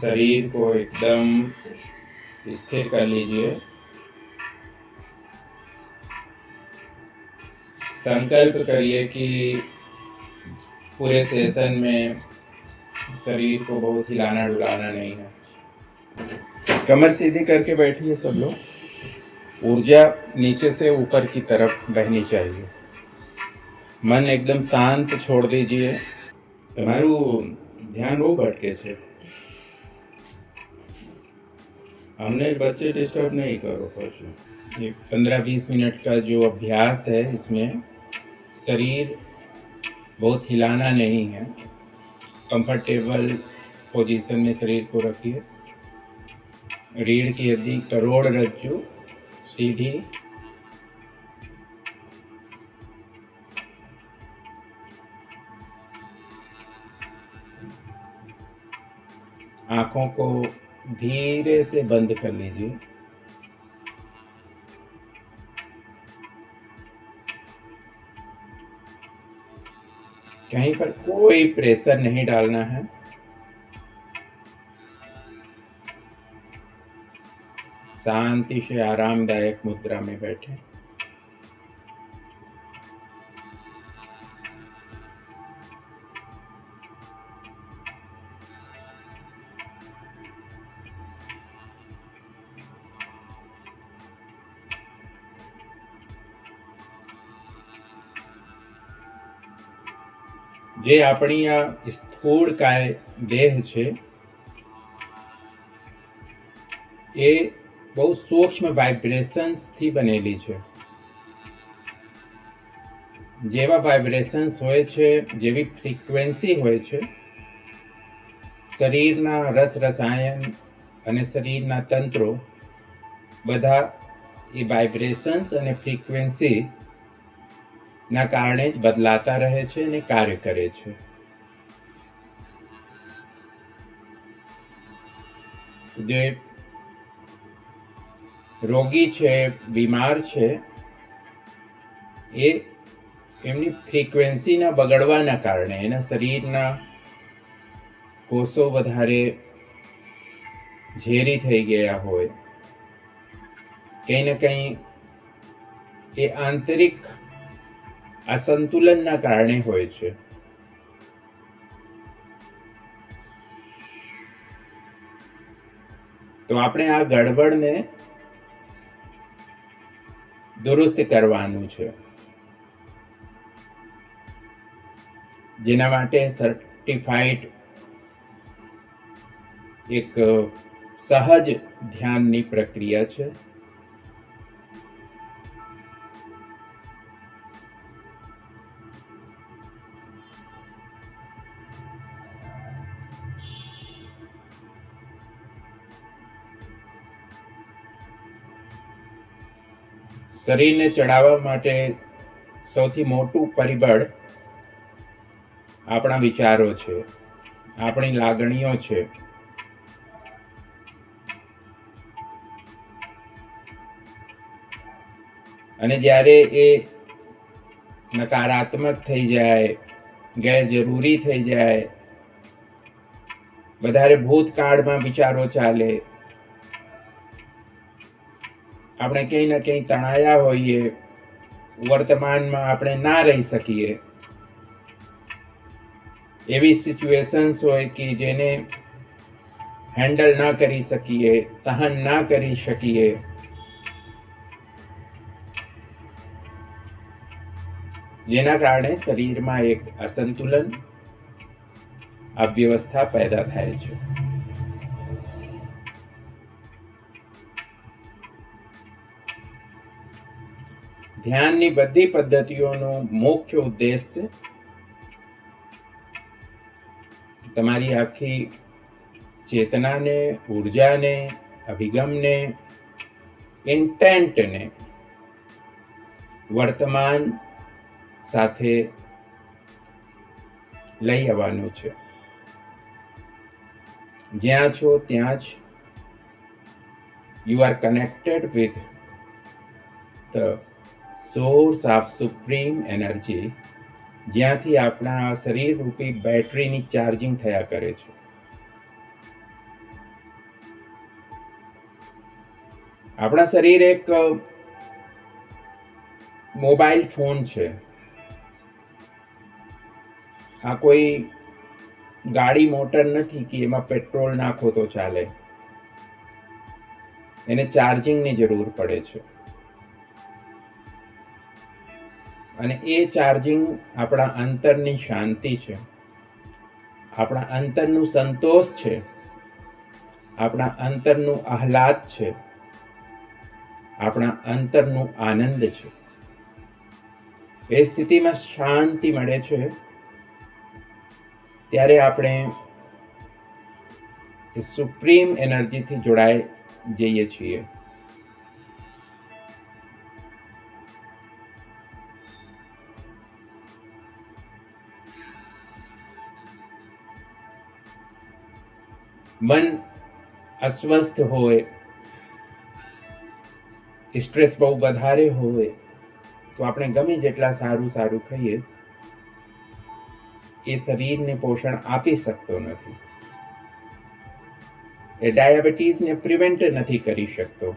शरीर को एकदम स्थिर कर लीजिए। संकल्प करिए कि पूरे सेशन में शरीर को बहुत हिलाना डुलाना नहीं है। कमर सीधी करके बैठिए सब लोग। ऊर्जा नीचे से ऊपर की तरफ बहनी चाहिए। मन एकदम शांत छोड़ दीजिए। તમારું ધ્યાન બહુ ભટકે છે। हमने बच्चे डिस्टर्ब नहीं करो। पशु ये 15-20 मिनट का जो अभ्यास है, इसमें शरीर बहुत हिलाना नहीं है। कंफर्टेबल पोजीशन में शरीर को रखिए। रीढ़ की हड्डी, करोड़रज्जु सीधी। आंखों को धीरे से बंद कर लीजिए। कहीं पर कोई प्रेशर नहीं डालना है। शांति से आरामदायक मुद्रा में बैठे। જે આપણી આ સ્થૂળ કાય દેહ છે, એ બહુ સૂક્ષ્મ વાઇબ્રેશન્સથી બનેલી છે। જેવા વાઇબ્રેશન્સ હોય છે, જેવી ફ્રીક્વન્સી હોય છે, શરીરના રસ રસાયણ અને શરીરના તંત્રો બધા એ વાઇબ્રેશન્સ અને ફ્રીક્વન્સી ના કારણે જ બદલાતા રહે છે અને કાર્ય કરે છે। જે રોગી છે, બીમાર છે, એ એમની ફ્રીક્વન્સીના બગડવાના કારણે એના શરીરના કોષો વધારે ઝેરી થઈ ગયા હોય, કંઈ ને કંઈ એ આંતરિક असंतुलन ना कारणे होय छे। तो आपणे आ गड़बड़ ने दुरुस्त करवानुं छे। जेना माटे सर्टिफाइड एक सहज ध्याननी प्रक्रिया छे। શરીરને ચડાવવા માટે સૌથી મોટું પરિબળ આપણા વિચારો છે, આપણી લાગણીઓ છે। અને જ્યારે એ નકારાત્મક થઈ જાય, ગેરજરૂરી થઈ જાય, વધારે ભૂતકાળમાં વિચારો ચાલે, આપણે કંઈ ને કંઈ તણાયા હોઈએ, વર્તમાનમાં આપણે ના રહી શકીએ, એવી સિચ્યુએશન્સ હોય કે જેને હેન્ડલ ના કરી શકીએ, સહન ના કરી શકીએ, જેના કારણે શરીરમાં એક અસંતુલન, અવ્યવસ્થા પેદા થાય છે। ध्याननी बधी पद्धतिओनो मुख्य उद्देश्य तमारी आखी चेतना ने, ऊर्जा ने, अभिगम ने, इंटेंट ने वर्तमान साथे लई आववानुं छे। ज्यां छो त्यां ज you are connected with the source of supreme energy, ज्यांथी आपणा शरीर रूपी बेटरीनी चार्जिंग थया करे छे। આપણા શરીર એક મોબાઈલ ફોન છે. આ કોઈ ગાડી મોટર નથી કે એમાં પેટ્રોલ નાખો તો ચાલે. એને ચાર્જિંગની જરૂર પડે છે, અને એ ચાર્જિંગ આપણા અંતરની શાંતિ છે, આપણા અંતરનું સંતોષ છે, આપણા અંતરનું આહલાદ છે, આપણા અંતરનું આનંદ છે. એ સ્થિતિમાં શાંતિ મળે છે ત્યારે આપણે એ સુપ્રીમ એનર્જીથી જોડાઈ જઈએ છીએ. મન અસ્વસ્થ હોય, સ્ટ્રેસ બહુ વધારે હોય તો આપણે ગમે જેટલા સારું સારું ખાઈએ એ શરીરને પોષણ આપી શકતો નથી. એ ડાયાબિટીસને પ્રિવેન્ટ નથી કરી શકતો.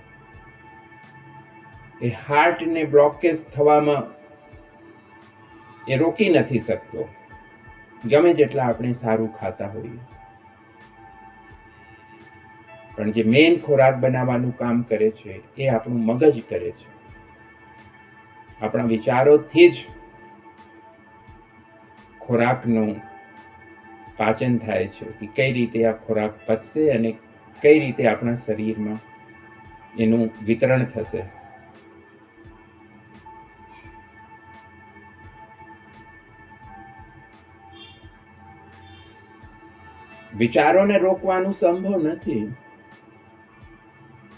એ હાર્ટને બ્લોકેજ થવામાં એ રોકી નથી શકતો, ગમે જેટલા આપણે સારું ખાતા હોઈએ. પણ જે મેઇન ખોરાક બનાવવાનું કામ કરે છે એ આપણું મગજ કરે છે. આપણા વિચારોથી જ ખોરાકનું પાચન થાય છે કે કઈ રીતે આ ખોરાક પચશે અને કઈ રીતે આપણા શરીરમાં એનું વિતરણ થશે. વિચારોને રોકવાનું સંભવ નથી.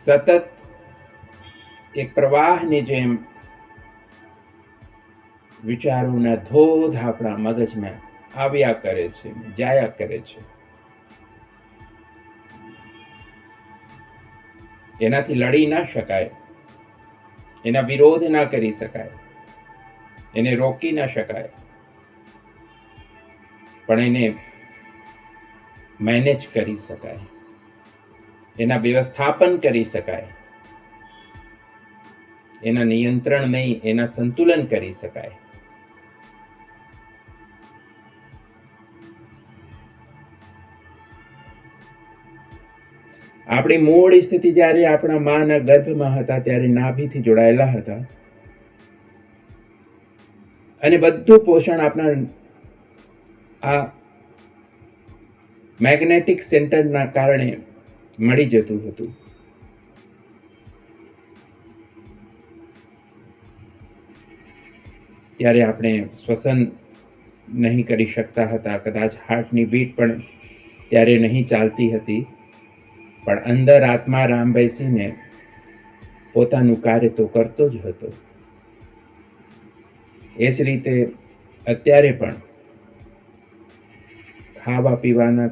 સતત એક પ્રવાહની જેમ વિચારોના ધોધ આપણા મગજમાં આવ્યા કરે છે, જાયા કરે છે. એનાથી લડી ના શકાય, એના વિરોધ ના કરી શકાય, એને રોકી ના શકાય, પણ એને મેનેજ કરી શકાય, એના વ્યવસ્થાપન કરી શકાય, એના નિયંત્રણ નહીં, એના સંતુલન કરી શકાય. આપણી મૂળ સ્થિતિ જ્યારે આપણા માના ગર્ભમાં હતા ત્યારે નાભીથી જોડાયેલા હતા, અને બધું પોષણ આપણા આ મેગ્નેટિક સેન્ટરના કારણે મળી જતું હતું. ત્યારે આપણે શ્વસન નહીં કરી શકતા હતા, કદાચ હાર્ટની બીટ પણ ત્યારે નહીં ચાલતી હતી, પણ અંદર આત્મા રામ બેસીને પોતાનું કાર્ય તો કરતો જ હતો. એ જ રીતે અત્યારે પણ ખાવા પીવાના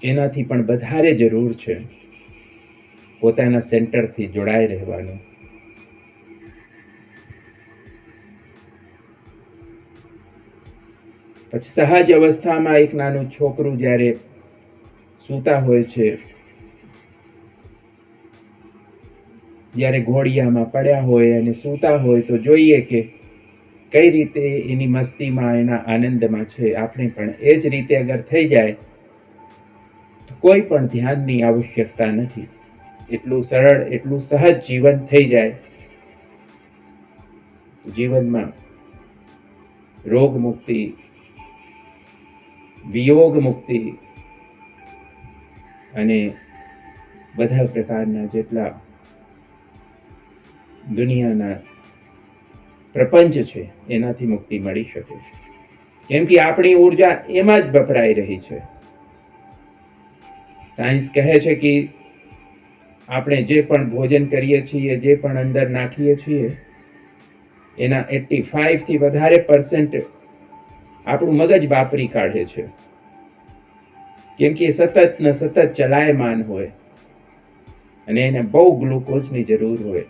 એનાથી પણ વધારે જરૂર છે પોતાના સેન્ટરથી જોડાઈ રહેવાનું. પછી સહજ અવસ્થામાં એક નાનું છોકરું જ્યારે સૂતા હોય છે, જ્યારે ઘોડિયામાં પડ્યા હોય અને સૂતા હોય તો જોઈએ કે કઈ રીતે એની મસ્તીમાં, એના આનંદમાં છે. આપણે પણ એ જ રીતે અગર થઈ જાય તો કોઈ પણ ધ્યાનની આવશ્યકતા નથી. એટલું સરળ, એટલું સહજ જીવન થઈ જાય. જીવનમાં રોગ મુક્તિ, વિયોગ મુક્તિ અને બધા પ્રકારના જેટલા દુનિયાના પ્રપંચ છે એનાથી મુક્તિ મળી શકે છે. કેમ કે આપણી ઉર્જા એમાં જ વપરાઈ રહી છે. સાયન્સ કહે છે કે આપણે જે પણ ભોજન કરીએ છીએ, જે પણ અંદર નાખીએ છીએ, એના 85% થી વધારે આપણું મગજ વાપરી કાઢે છે. કેમ કે એ સતત ને સતત ચલાયમાન હોય અને એને બહુ ગ્લુકોઝની જરૂર હોય.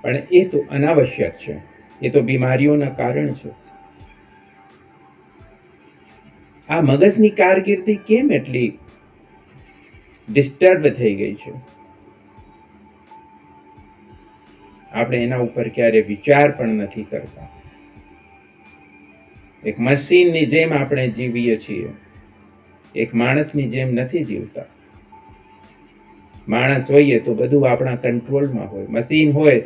પણ એ તો અનાવશ્યક છે, એ તો બીમારીઓના કારણ છે. આ મગજની કારકિર્દી કેમ એટલી ડિસ્ટર્બ થઈ ગઈ છે? આપણે એના ઉપર ક્યારે વિચાર પણ નથી કરતા. એક મશીનની જેમ આપણે જીવીએ છીએ, એક માણસની જેમ નથી જીવતા. માણસ હોઈએ તો બધું આપણા કંટ્રોલમાં હોય, મશીન હોય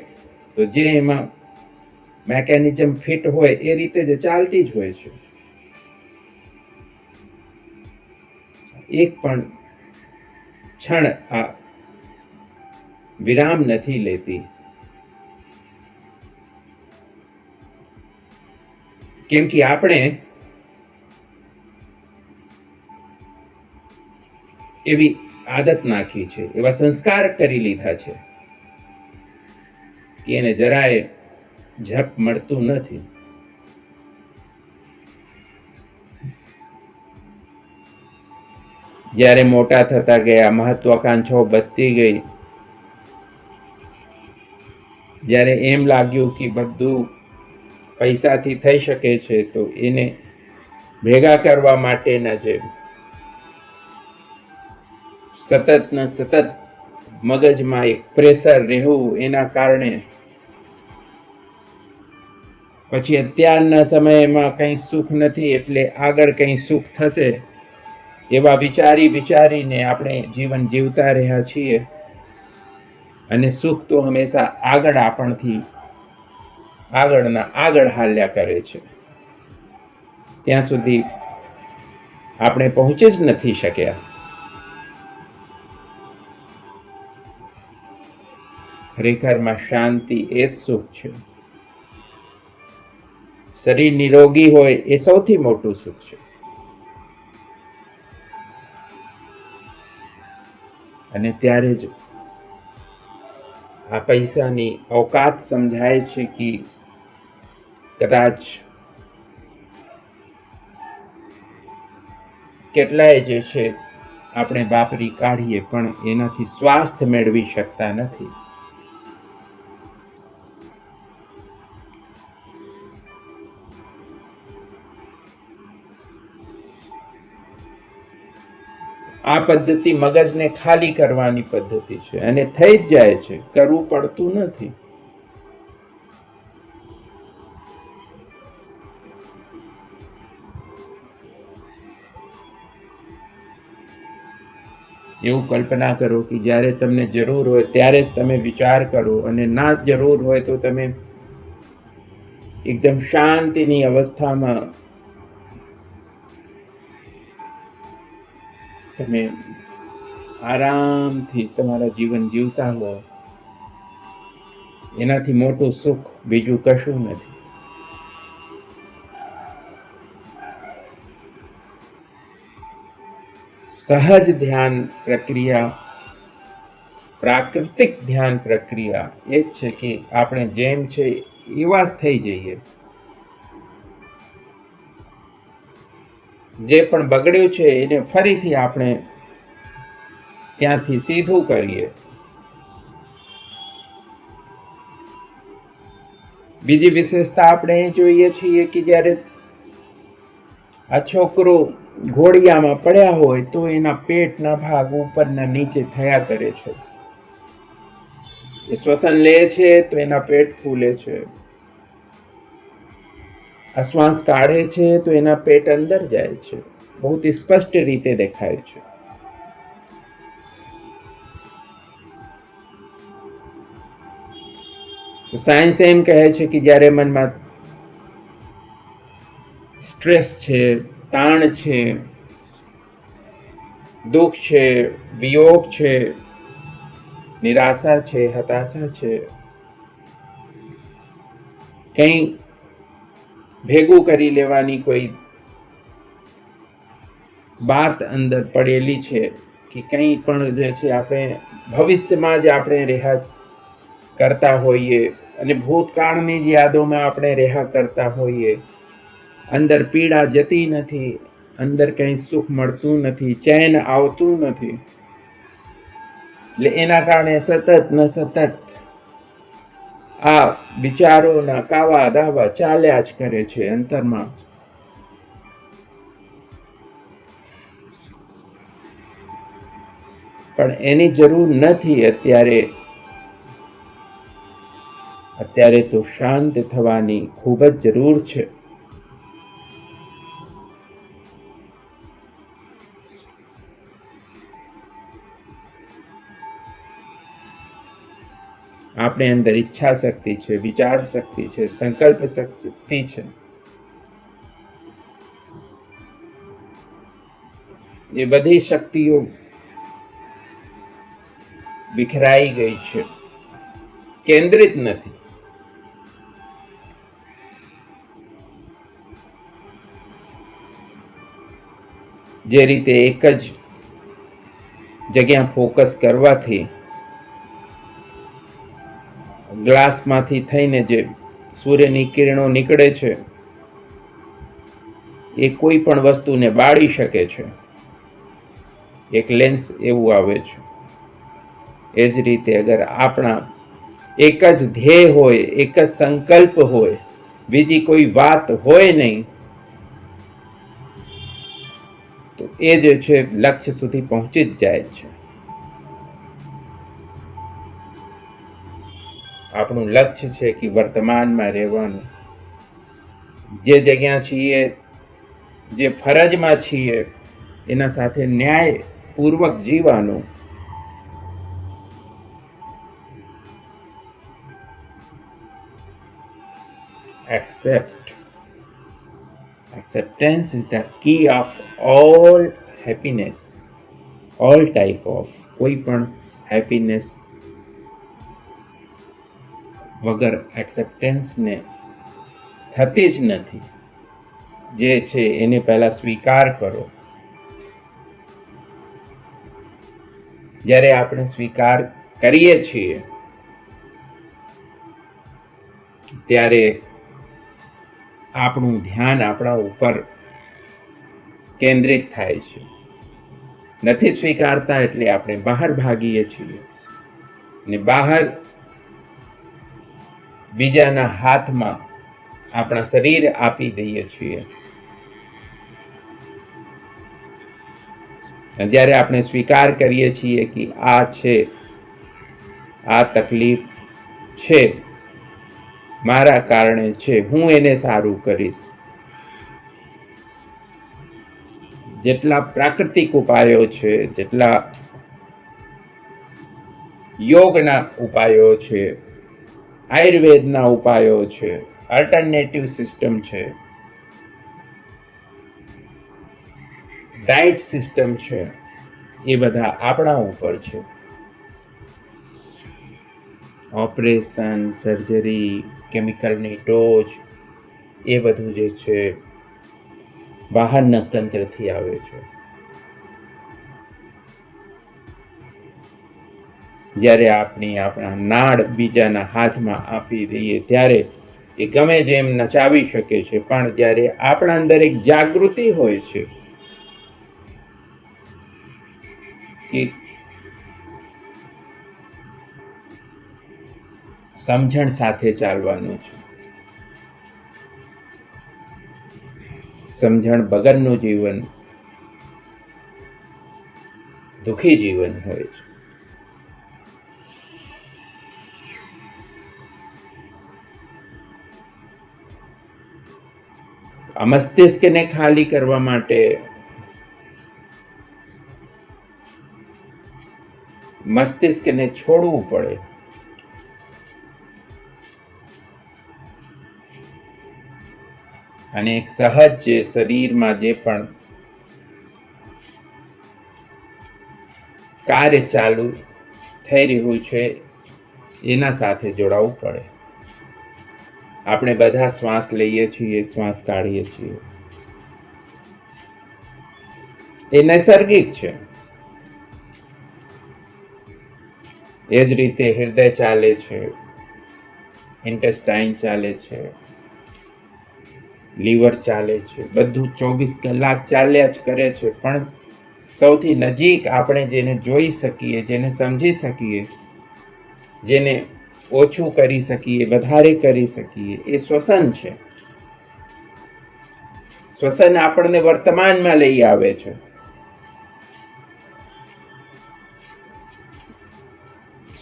તો જે એમાં મેકેનિઝમ ફિટ હોય એ રીતે જ ચાલતી જ હોય છે. એક પણ ક્ષણ આ વિરામ નથી લેતી, કેમ કે આપણે એવી આદત નાખી છે, એવા સંસ્કાર કરી લીધા છે કે એને જરાય ઝપ મળતું નથી. જ્યારે મોટા થતા ગયા, મહત્વાકાંક્ષાઓ વધતી ગઈ, જ્યારે એમ લાગ્યું કે બધું પૈસાથી થઈ શકે છે, તો એને ભેગા કરવા માટેના જે સતત ને સતત મગજમાં એક પ્રેશર રહેવું, એના કારણે પછી અત્યારના સમયમાં કંઈ સુખ નથી એટલે આગળ કંઈ સુખ થશે એવા વિચારીને આપણે જીવન જીવતા રહ્યા છીએ. અને સુખ તો હંમેશા આપણથી આગળ હાલ્યા કરે છે. ત્યાં સુધી આપણે પહોંચી જ નથી શક્યા. ખરેખરમાં શાંતિ એ સુખ છે. શરીર નિરોગી હોય એ સૌથી મોટું સુખ છે. અને ત્યારે જ આ પૈસાની औकात સમજાય છે કે કદાચ કેટલાય જે છે આપણે વાપરી કાઢીએ પણ એનાથી સ્વાસ્થ્ય મેળવી શકતા નથી. આ પદ્ધતિ મગજને ખાલી કરવાની પદ્ધતિ છે અને થઈ જ જાય છે, કરવું પડતું નથી. એવું કલ્પના કરો કે જ્યારે તમને જરૂર હોય ત્યારે જ તમે વિચાર કરો, અને ના જરૂર હોય તો તમે એકદમ શાંતિની અવસ્થામાં તમે આરામથી તમારા જીવન જીવતા હો. એનાથી મોટું સુખ બીજું કશું નથી. સહજ ધ્યાન પ્રક્રિયા, પ્રાકૃતિક ધ્યાન પ્રક્રિયા એ જ છે કે આપણે જેમ છે એવા જ થઈ જઈએ. જે પણ બગડ્યું છે એને ફરીથી આપણે ત્યાંથી સીધું કરીએ. બીજી વિશેષતા આપણે એ જોઈએ છીએ કે જ્યારે આ છોકરો ઘોડિયામાં પડ્યા હોય તો એના પેટના ભાગ ઉપરના નીચે થયા કરે છે. એ શ્વસન લે છે તો એના પેટ ફૂલે છે, શ્વાસ કાઢે છે તો એના પેટ અંદર જાય છે. બહુ સ્પષ્ટ રીતે દેખાય છે. તો સાયન્સ એમ કહે છે કે જ્યારે મનમાં સ્ટ્રેસ છે, તાણ છે, દુઃખ છે, વિયોગ છે, નિરાશા છે, હતાશા છે, કંઈ ભેગું કરી લેવાની કોઈ વાત અંદર પડેલી છે કે કંઈ પણ જે છે આપણે ભવિષ્યમાં જ આપણે રહ્યા કરતા હોઈએ અને ભૂતકાળની જ યાદોમાં આપણે રહ્યા કરતા હોઈએ. અંદર પીડા જતી નથી, અંદર કંઈ સુખ મળતું નથી, ચેન આવતું નથી. એટલે એના કારણે સતત ને સતત આ વિચારોના કાવા દાવા ચાલ્યા જ કરે છે અંતરમાં. પણ એની જરૂર નથી અત્યારે તો શાંત થવાની ખૂબ જ જરૂર છે. આપણે અંદર ઈચ્છા શક્તિ છે, વિચાર શક્તિ છે, સંકલ્પ શક્તિ છે. એ બધી શક્તિઓ વિખરાઈ ગઈ છે, કેન્દ્રિત નથી. જે રીતે એક જ જગ્યા ફોકસ કરવાથી ગ્લાસમાંથી થઈને જે સૂર્યની કિરણો નીકળે છે એ કોઈ પણ વસ્તુને બાળી શકે છે. એક લેન્સ એવું આવે છે. એ જ રીતે અગર આપણા એક જ ધ્યેય હોય, એક જ સંકલ્પ હોય, બીજી કોઈ વાત હોય નહીં, તો એ જે છે લક્ષ્ય સુધી પહોંચી જ જાય છે. આપણું લક્ષ્ય છે કે વર્તમાનમાં રહેવાનું, જે જગ્યા છીએ, જે ફરજમાં છીએ એના સાથે ન્યાયપૂર્વક જીવવાનું. Acceptance is the key of all happiness, all type of. કોઈ પણ હેપીનેસ વગર એક્સેપ્ટન્સને થતી જ નથી. જે છે એને પહેલા સ્વીકાર કરો. જ્યારે આપણે સ્વીકાર કરીએ છીએ ત્યારે આપણું ધ્યાન આપણા ઉપર કેન્દ્રિત થાય છે. નથી સ્વીકારતા એટલે આપણે બહાર ભાગીએ છીએ ને બહાર બીજાના હાથમાં આપણા શરીર આપી દઈએ છીએ. જ્યારે આપણે સ્વીકાર કરીએ છીએ કે આ છે, આ તકલીફ છે, મારા કારણે છે, હું એને સારું કરીશ. જેટલા પ્રાકૃતિક ઉપાયો છે, જેટલા યોગના ઉપાયો છે, આયુર્વેદના ઉપાયો છે, અલ્ટરનેટિવ સિસ્ટમ છે, ડાયટ સિસ્ટમ છે, એ બધા આપણા ઉપર છે. ઓપરેશન, સર્જરી, કેમિકલની ડોઝ, એ બધું જે છે બહારના તંત્રથી આવે છે. જ્યારે આપણા નાડ બીજાના હાથમાં આપી દઈએ ત્યારે એ ગમે જેમ નચાવી શકે છે, પણ જ્યારે આપણા અંદર એક જાગૃતિ હોય છે કે સમજણ સાથે ચાલવાનું છે, સમજણ વગરનું જીવન દુઃખી જીવન હોય છે. આ મસ્તિષ્કને ખાલી કરવા માટે મસ્તિષ્કને છોડવું પડે. અને એક સહજ જે શરીરમાં જે પણ કાર્ય ચાલુ થઈ રહ્યું છે એના સાથે જોડાવવું પડે. આપણે બધા શ્વાસ લઈએ છીએ, શ્વાસ કાઢીએ છીએ, એ નૈસર્ગિક છે. એ જ રીતે હૃદય ચાલે છે, ઇન્ટેસ્ટાઇન ચાલે છે, લીવર ચાલે છે, બધું 24 કલાક ચાલ્યા જ કરે છે. પણ સૌથી નજીક આપણે જેને જોઈ શકીએ, જેને સમજી શકીએ, જેને ઓછું કરી શકીએ, વધારે કરી શકીએ, એ શ્વસન છે. શ્વસન આપણને વર્તમાનમાં લઈ આવે છે.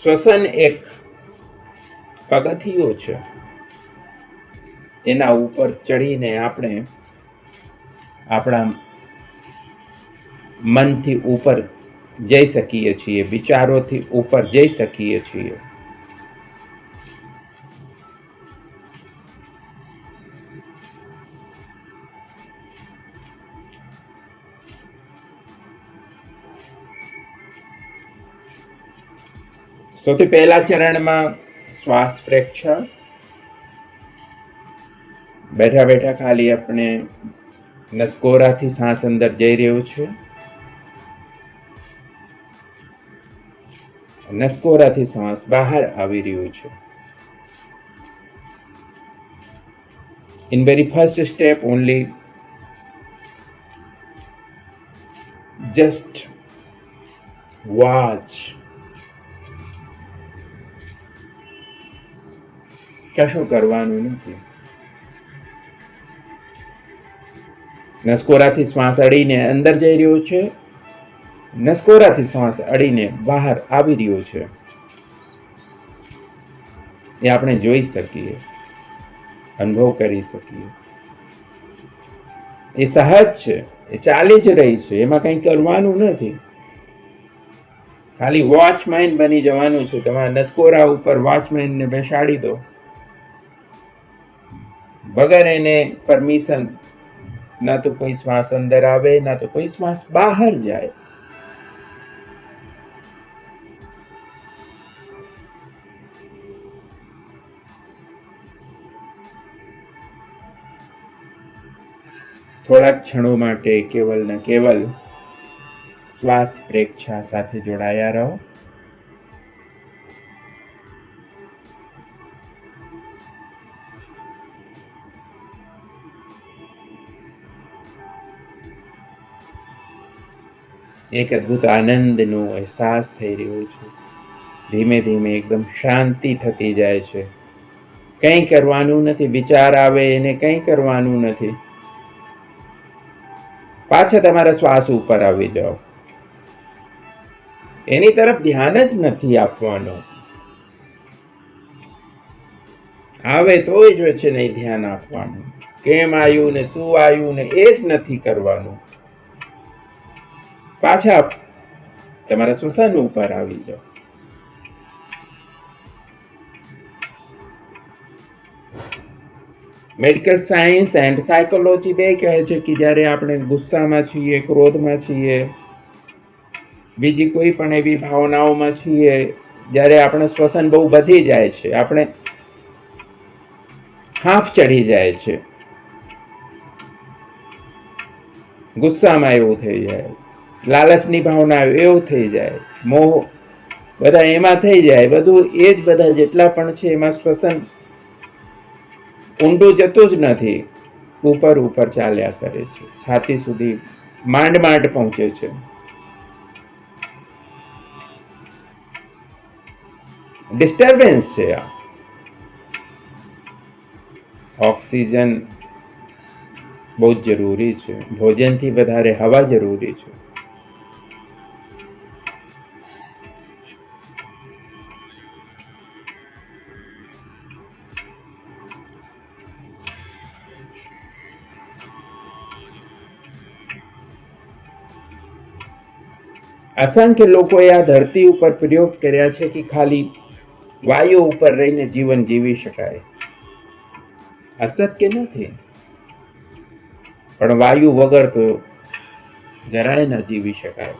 શ્વસન એક પગથિયું છે, એના ઉપર ચડીને આપણે આપણા મનથી ઉપર જઈ શકીએ છીએ, વિચારોથી ઉપર જઈ શકીએ છીએ. સૌથી પહેલા ચરણમાં શ્વાસ પ્રેક્ષા. બેઠા બેઠા ખાલી આપણે નસકોરાથી શ્વાસ અંદર જઈ રહ્યું છે, નસકોરાથી શ્વાસ બહાર આવી રહ્યું છે. In very first step only just watch. કશું કરવાનું નથી. નસકોરાથી શ્વાસ અડીને અંદર જઈ રહ્યો છે, નસકોરાથી શ્વાસ અડીને બહાર આવી રહ્યો છે. એ આપણે જોઈ શકીએ, અનુભવ કરી શકીએ. એ સહજ છે, એ ચાલી જ રહી છે, એમાં કંઈ કરવાનું નથી. ખાલી વોચમેન બની જવાનું છે. તમારા નસકોરા ઉપર વોચમેનને બેસાડી દો, વગર એને પરમિશન. ના તો કોઈ શ્વાસ અંદર આવે, ના તો કોઈ શ્વાસ બહાર જાય. થોડાક ક્ષણો માટે કેવલ ને કેવલ શ્વાસ પ્રેક્ષા સાથે જોડાયા રહો. એક અદ્ભુત આનંદનો અહેસાસ થઈ રહ્યો છે. ધીમે ધીમે એકદમ શાંતિ થતી જાય છે. કંઈ કરવાનું નથી. વિચાર આવે એને કંઈ કરવાનું નથી. પાછા તમારા શ્વાસ ઉપર આવી જાઓ. એની તરફ ધ્યાન જ નથી આપવાનું. આવે તોય જ છે નહીં ધ્યાન આપવાનું. કેમ આવ્યું ને શું આવ્યું ને એ જ નથી કરવાનું. પાછા તમારા શ્વસન ઉપર આવી જાઓ. મેડિકલ સાયન્સ એન્ડ સાયકોલોજી બે કહે છે કે જ્યારે આપણે ગુસ્સામાં છીએ, ક્રોધમાં છીએ, બીજી કોઈ પણ એવી ભાવનાઓમાં છીએ, જ્યારે આપણે શ્વસન બહુ વધી જાય છે, આપણે હાફ ચડી જાય છે, ગુસ્સામાં એવું થઈ જાય, લાલચની ભાવના એવું થઈ જાય, મોહ બધા એમાં થઈ જાય, બધું એ જ બધા જેટલા પણ છે એમાં શ્વસન ઊંડું જતું જ નથી. ઉપર ઉપર ચાલ્યા કરે છે, છાતી સુધી માંડ માંડ પહોંચે છે. ડિસ્ટર્બન્સ છે આ. ઓક્સિજન બહુ જ જરૂરી છે. ભોજનથી વધારે હવા જરૂરી છે. અસંખ્ય લોકોએ આ ધરતી ઉપર પ્રયોગ કર્યા છે કે ખાલી વાયુ ઉપર રહીને જીવન જીવી શકાય. અશક્ય નથી, પણ વાયુ વગર તો જરાય ન જીવી શકાય.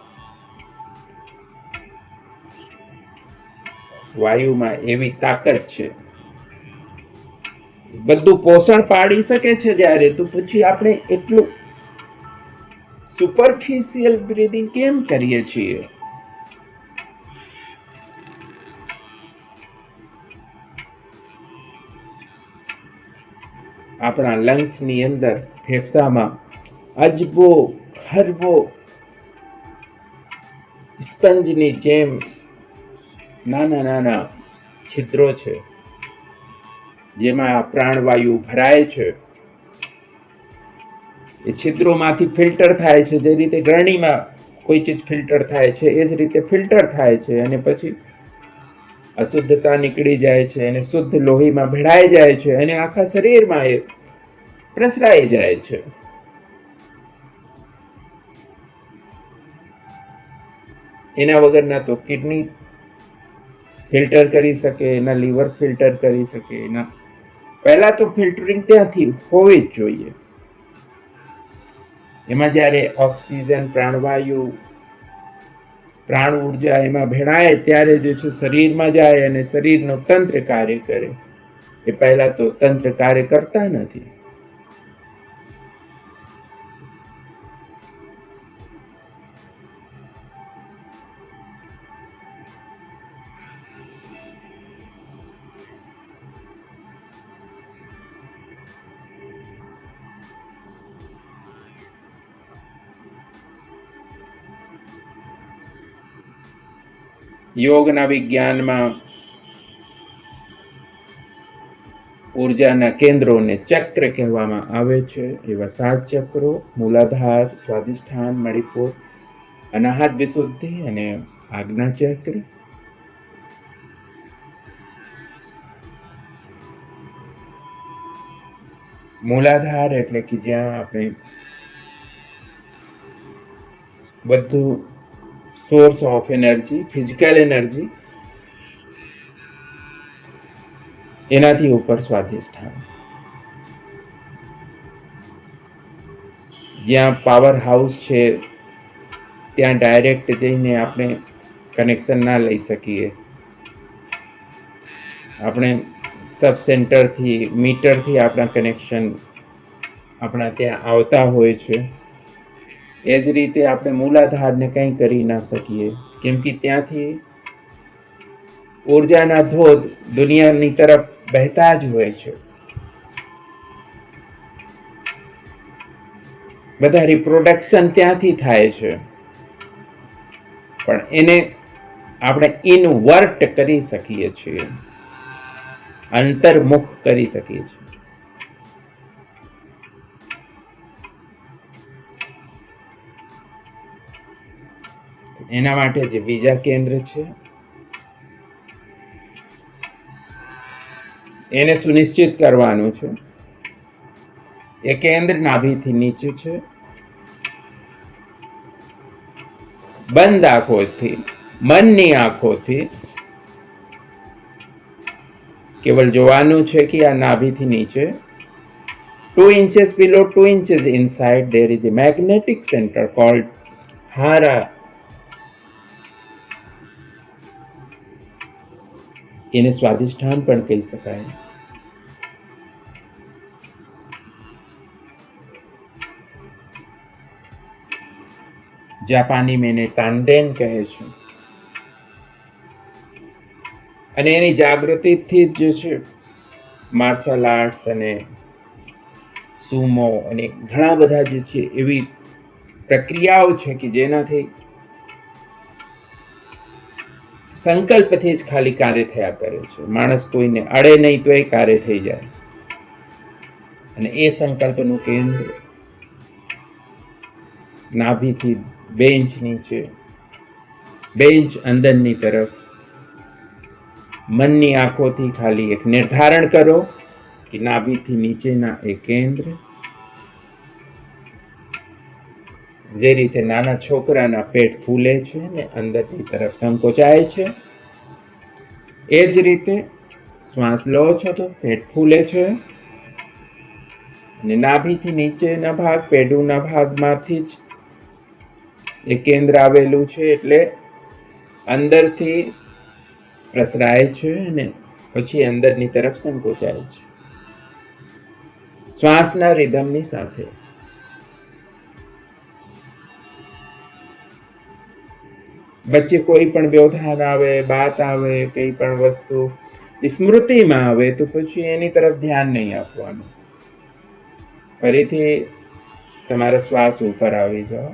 વાયુમાં એવી તાકાત છે, બધું પોષણ પાડી શકે છે. જ્યારે તો પછી આપણે એટલું સુપરફિશિયલ બ્રીથિંગ કેમ કરીએ છીએ? આપણા લંગ્સની અંદર, ફેફસામાં અજબો ખરબો સ્પંજની જેમ નાના નાના છિદ્રો છે, જેમાં આ પ્રાણવાયુ ભરાય છે. એ છિદ્રોમાંથી ફિલ્ટર થાય છે. જે રીતે ગરણીમાં કોઈ ચીજ ફિલ્ટર થાય છે, એ જ રીતે ફિલ્ટર થાય છે અને પછી અશુદ્ધતા નીકળી જાય છે અને શુદ્ધ લોહીમાં ભેળાઈ જાય છે અને આખા શરીરમાં એ પ્રસરાઈ જાય છે. એના વગર ના તો કિડની ફિલ્ટર કરી શકે, એના લીવર ફિલ્ટર કરી શકે, એના પહેલા તો ફિલ્ટરિંગ ત્યાંથી હોવી જ જોઈએ. એમાં જ્યારે ઓક્સિજન, પ્રાણવાયુ, પ્રાણ ઉર્જા એમાં ભેળાય ત્યારે જે છે શરીરમાં જાય અને શરીરનું તંત્ર કાર્ય કરે. એ પહેલા તો તંત્ર કાર્ય કરતા નથી. યોગના વિજ્ઞાનમાં ઉર્જાના કેન્દ્રોને ચક્ર કહેવામાં આવે છે. એવા 7 ચક્રો: મૂલાધાર, સ્વાધિષ્ઠાન, મણિપુર, અનાહત વિશુદ્ધિ અને આજ્ઞા ચક્ર. મૂલાધાર એટલે કે જ્યાં આપણે બધું source of energy, physical energy, એનાથી ઉપર સ્વાધિષ્ઠાન, જ્યાં પાવર હાઉસ છે ત્યાં ડાયરેક્ટ જઈને આપણે કનેક્શન ના લઈ શકીએ. આપણે સબ સેન્ટરથી, મીટરથી આપણા કનેક્શન આપણા ત્યાં આવતા હોય છે. એ જ રીતે આપણે મૂલાધારને કંઈ કરી ના શકીએ, કેમ કે ત્યાંથી ઉર્જાના ધોધ દુનિયાની તરફ બહેતા જ હોય છે. બધા રિપ્રોડક્શન ત્યાંથી થાય છે, પણ એને આપણે ઇનવર્ટ કરી શકીએ છીએ, અંતર્મુખ કરી શકીએ છીએ. એના માટે જે બીજા કેન્દ્ર છે એને સુનિશ્ચિત કરવાનું છે. એ કેન્દ્ર નાભીથી નીચે છે. બંધ આંખોથી, મનની આંખોથી કેવળ જોવાનું છે કે આ નાભીથી નીચે 2 inches below, 2 inches inside, there is a magnetic center called hara. એને સ્વાધિષ્ઠાન પણ કહી શકાય. જાપાની મેને તાંડેન કહે છે. અને એની જાગૃતિથી જ છે માર્શલ આર્ટ્સ અને સુમો અને ઘણા બધા જે છે એવી પ્રક્રિયાઓ છે કે જેનાથી સંકલ્પથી જ ખાલી કાર્ય થયા કરે છે. માણસ કોઈને અડે નહીં તો એ કાર્ય થઈ જાય. અને એ સંકલ્પનું કેન્દ્ર નાભીથી 2 ઇંચ નીચે, 2 ઇંચ અંદરની તરફ, મનની આંખોથી ખાલી એક નિર્ધારણ કરો કે નાભીથી નીચેના એ કેન્દ્ર, જે રીતે નાના છોકરાના પેટ ફૂલે છે ને અંદરની તરફ સંકોચાય છે, એ જ રીતે શ્વાસ લો છો તો પેટ ફૂલે છે અને નાભીથી નીચેના ભાગ, પેડુના ભાગમાંથી જ એ કેન્દ્ર આવેલું છે, એટલે અંદરથી પ્રસરાય છે અને પછી અંદરની તરફ સંકોચાય છે શ્વાસના રિધમની સાથે. વચ્ચે કોઈ પણ વ્યવધાન આવે, બાત આવે, કઈ પણ વસ્તુ સ્મૃતિમાં આવે તો પછી એની તરફ ધ્યાન નહીં આપવાનું. ફરીથી તમારા શ્વાસ ઉપર આવી જાઓ.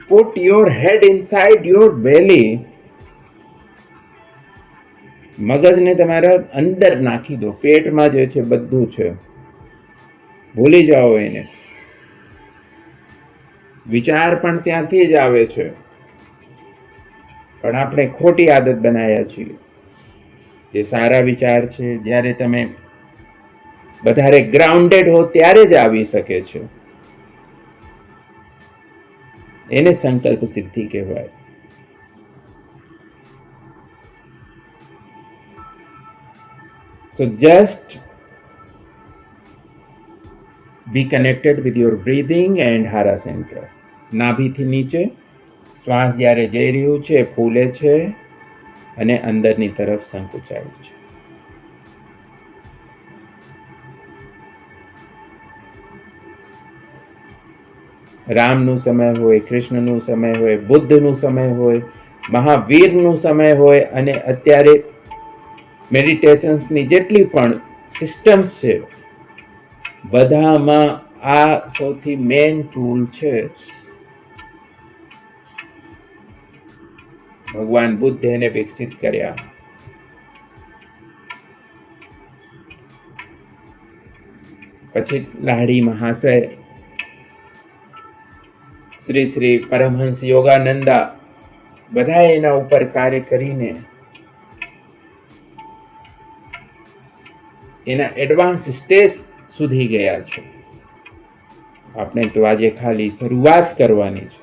Put your head inside your belly. મગજને તમારા અંદર નાખી દો. પેટમાં જે છે બધું છે, ભૂલી જાઓ એને. વિચાર પણ ત્યાંથી જ આવે છે, પણ આપણે ખોટી આદત બનાવ્યા છીએ. જે સારા વિચાર છે, જ્યારે તમે વધારે ગ્રાઉન્ડેડ હો ત્યારે જ આવી શકે છે. એને સંકલ્પ સિદ્ધિ કહેવાય. So just be connected with your breathing and hara center. નાભીથી નીચે શ્વાસ જ્યારે જઈ રહ્યું છે, ફૂલે છે અને અંદરની તરફ સંકોચાય છે. રામનું સમય હોય, કૃષ્ણનું સમય હોય, બુદ્ધનું સમય હોય, મહાવીરનું સમય હોય, અને અત્યારે મેડિટેશન્સની જેટલી પણ સિસ્ટમ્સ છે, બધામાં આ સૌથી મેઇન ટૂલ છે. ભગવાન બુદ્ધ એને વિકસિત કર્યા. પછી લાહડી મહાશય, શ્રી શ્રી પરમહંસ યોગાનંદા, બધા એના ઉપર કાર્ય કરીને એના એડવાન્સ સ્ટેજ સુધી ગયા છે. આપણે તો આજે ખાલી શરૂઆત કરવાની છે.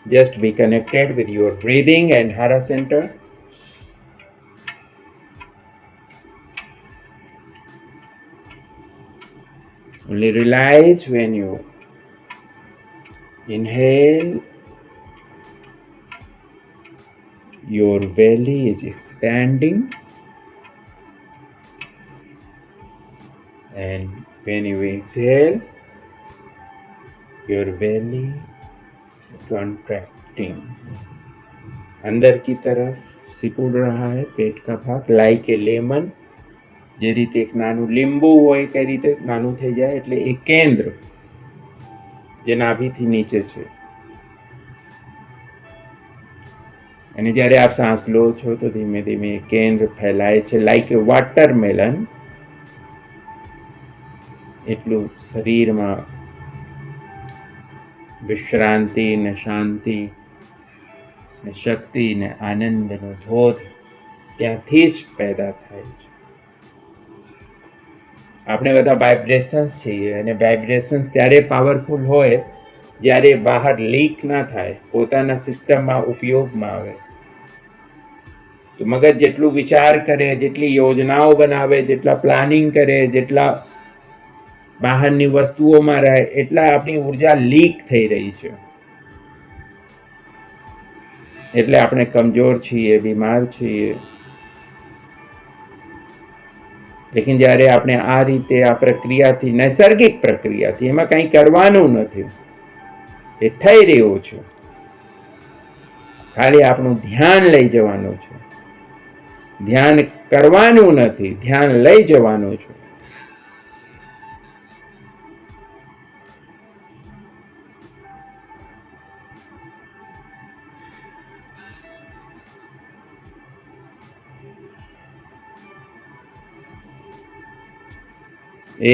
Just be connected with your breathing and hara center. Only realize when you inhale, your belly is expanding, and when you exhale, your belly is contracting. अंदर की तरफ सिकुड़ रहा है पेट का भाग, लाइक ए लेमन. જે રીતે એક નાનું લીંબુ હોય કઈ રીતે નાનું થઈ જાય, એટલે એ કેન્દ્ર જે નાભીથી નીચે છે. અને જ્યારે આપ શ્વાસ લો છો તો ધીમે ધીમે કેન્દ્ર ફેલાય છે, લાઈક એ વોટરમેલન. એટલું શરીરમાં વિશ્રાંતિ ને શાંતિ ને શક્તિ ને આનંદનો ધોધ ત્યાંથી જ પેદા થાય છે. આપણે બધા વાઇબ્રેશન્સ છીએ, અને વાઇબ્રેશન્સ ત્યારે પાવરફુલ હોય જ્યારે બહાર લીક ના થાય, પોતાના સિસ્ટમમાં ઉપયોગમાં આવે. તો મગજ જેટલું વિચાર કરે, જેટલી યોજનાઓ બનાવે, જેટલા પ્લાનિંગ કરે, જેટલા બહારની વસ્તુઓમાં રહે, એટલા આપણી ઉર્જા લીક થઈ રહી છે. એટલે આપણે કમજોર છીએ, બીમાર છીએ. લેકિન જ્યારે આપણે આ રીતે આ પ્રક્રિયાથી, નૈસર્ગિક પ્રક્રિયાથી, એમાં કંઈ કરવાનું નથી, એ થઈ રહ્યું છે, ખાલી આપણું ધ્યાન લઈ જવાનું છે. ધ્યાન કરવાનું નથી, ધ્યાન લઈ જવાનું છે.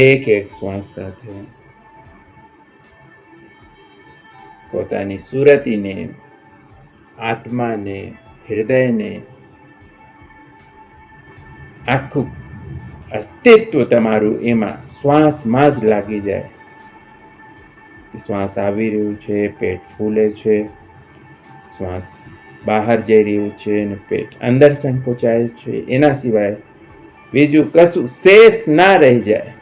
એક એક શ્વાસ સાથે પોતાની સુરતીને, આત્માને, હૃદયને, આખું અસ્તિત્વ તમારું એમાં શ્વાસમાં જ લાગી જાય. શ્વાસ આવી રહ્યું છે, પેટ ફૂલે છે, શ્વાસ બહાર જઈ રહ્યું છે અને પેટ અંદર સંકોચાય છે. એના સિવાય બીજું કશું શેષ ના રહી જાય.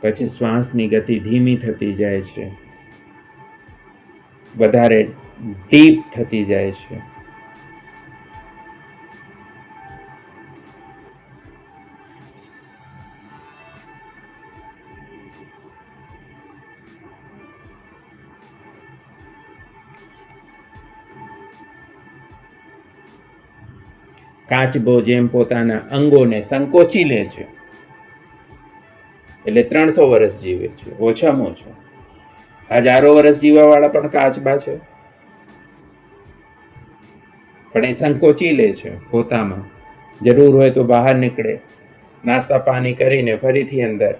પછી શ્વાસની ગતિ ધીમી થતી જાય છે, વધારે ડીપ થતી જાય છે. કાચબો જેમ પોતાના અંગોને સંકોચી લે છે, એટલે 300 વર્ષ જીવે છે ઓછામાં ઓછો. હજારો વર્ષ જીવવાવાળા પણ કાચબા છે, પણ એ સંકોચી લે છે પોતામાં. જરૂર હોય તો બહાર નીકળે, નાસ્તા પાણી કરીને ફરીથી અંદર.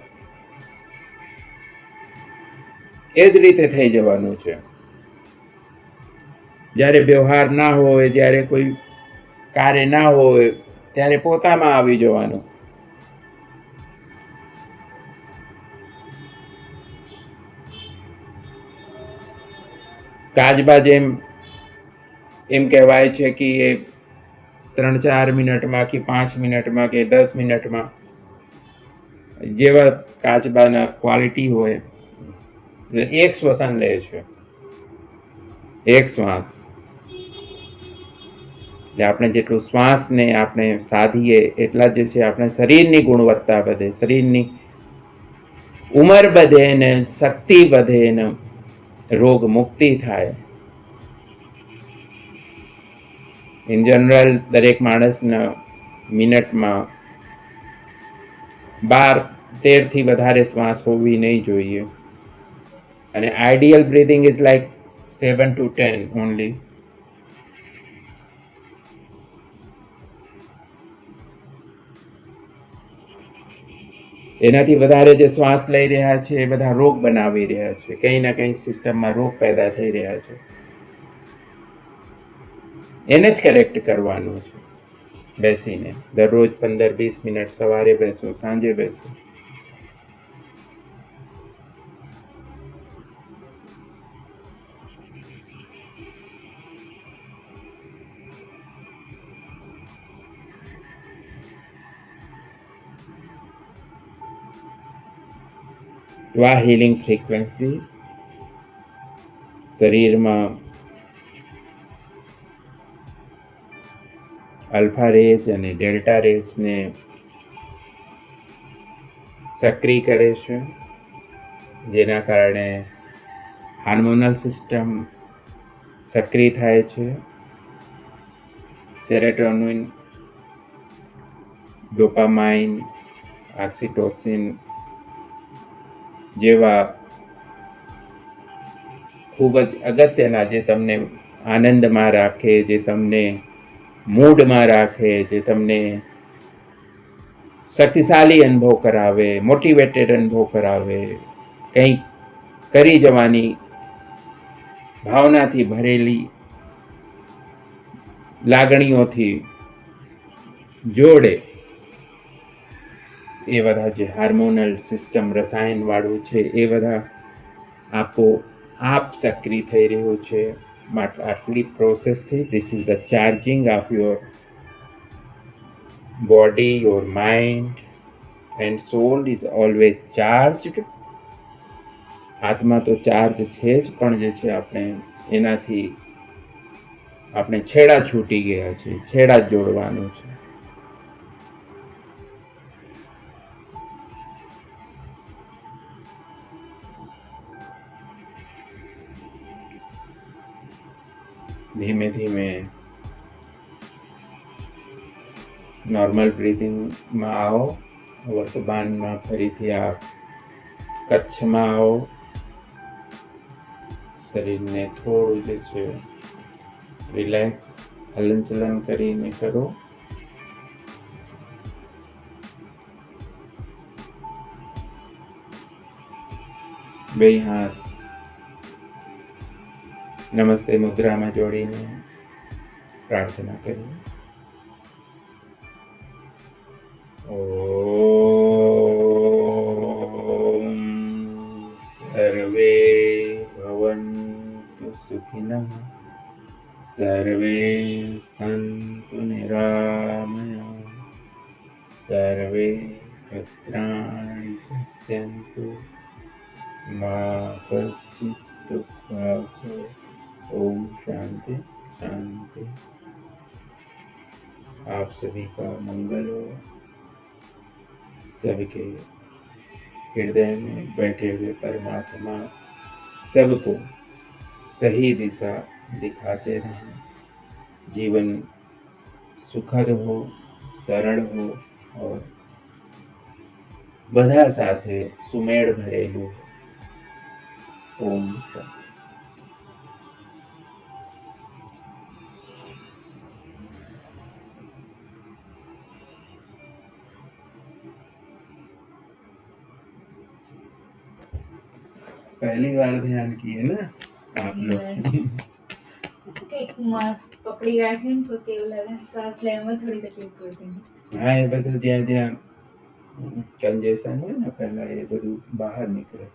એ જ રીતે થઈ જવાનું છે. જ્યારે વ્યવહાર ના હોય, જ્યારે કોઈ કાર્ય ના હોય, ત્યારે પોતામાં આવી જવાનું. કાચબા જેમ એમ કહેવાય છે કે એ 3-4 મિનિટમાં કે 5 મિનિટમાં કે 10 મિનિટમાં જેવા કાચબાના ક્વોલિટી હોય એક શ્વસન લે છે, એક શ્વાસ. એટલે આપણે જેટલું શ્વાસને આપણે સાધીએ એટલા જે છે આપણે શરીરની ગુણવત્તા વધે, શરીરની ઉંમર વધે ને શક્તિ વધે ને રોગ મુક્તિ થાય. ઇન જનરલ દરેક માણસના મિનિટમાં 12-13 થી વધારે શ્વાસ હોવી નહીં જોઈએ, અને ideal breathing is like 7 to 10 only. એનાથી વધારે જે શ્વાસ લઈ રહ્યા છે એ બધા રોગ બનાવી રહ્યા છે, કંઈ ના કંઈ સિસ્ટમમાં રોગ પેદા થઈ રહ્યા છે. એને જ કરેક્ટ કરવાનું છે બેસીને. દરરોજ 15-20 મિનિટ સવારે બેસો, સાંજે બેસો. તો આ હીલિંગ ફ્રીક્વન્સી શરીરમાં અલ્ફા રેસ અને ડેલ્ટા રેસને સક્રિય કરે છે, જેના કારણે હાર્મોનલ સિસ્ટમ સક્રિય થાય છે. સેરોટોનિન, ડોપામાઇન, ઓક્સિટોસિન જેવા ખૂબ જ અગત્યના, જે તમને આનંદમાં રાખે, જે તમને મૂડમાં રાખે, જે તમને શક્તિશાળી અનુભવ કરાવે, મોટિવેટેડ અનુભવ કરાવે, કંઈક કરી જવાની ભાવનાથી ભરેલી લાગણીઓથી જોડે, એ બધા જે હાર્મોનલ સિસ્ટમ રસાયણવાળું છે એ બધા આપોઆપ સક્રિય થઈ રહ્યું છે. આટલી પ્રોસેસથી this is the charging of your body, your mind and soul is always charged. આત્મા તો ચાર્જ છે જ, પણ જે છે આપણે એનાથી આપણે છેડા છૂટી ગયા છે, છેડા જ જોડવાનું છે. ધીમે ધીમે નોર્મલ બ્રીથિંગમાં આવો. વર્તમાનમાં ફરીથી આ કચ્છમાં આવો. શરીરને થોડું જે છે રિલેક્સ હલનચલન કરીને કરો. બે હાથ નમસ્તે મુદ્રામાં જોડીને પ્રાર્થના કરીએ. ઓમ સર્વે ભવન્તુ સુખિનઃ, સર્વે સંતુ નિરામયા, સર્વે ભદ્રાણિ પશ્યन्तु मां कश्चित् दुःखात्। ओम शांति शांति। आप सभी का मंगल हो। सबके हृदय में बैठे हुए परमात्मा सबको सही दिशा दिखाते रहें। जीवन सुखद हो, सरल हो और બધા સાથે સુમેળ ભરેલું. ओम का। पहली बार ध्यान किए ना आप लोग? पकड़ी રાખીને તો કેવું લાગે શ્વાસ લેવામાં થોડી તકલીફ પડતી हाँ ये બધું જ્યાં જ્યાં कंजेशन હોય ને પહેલા એ બધું બહાર નીકળે.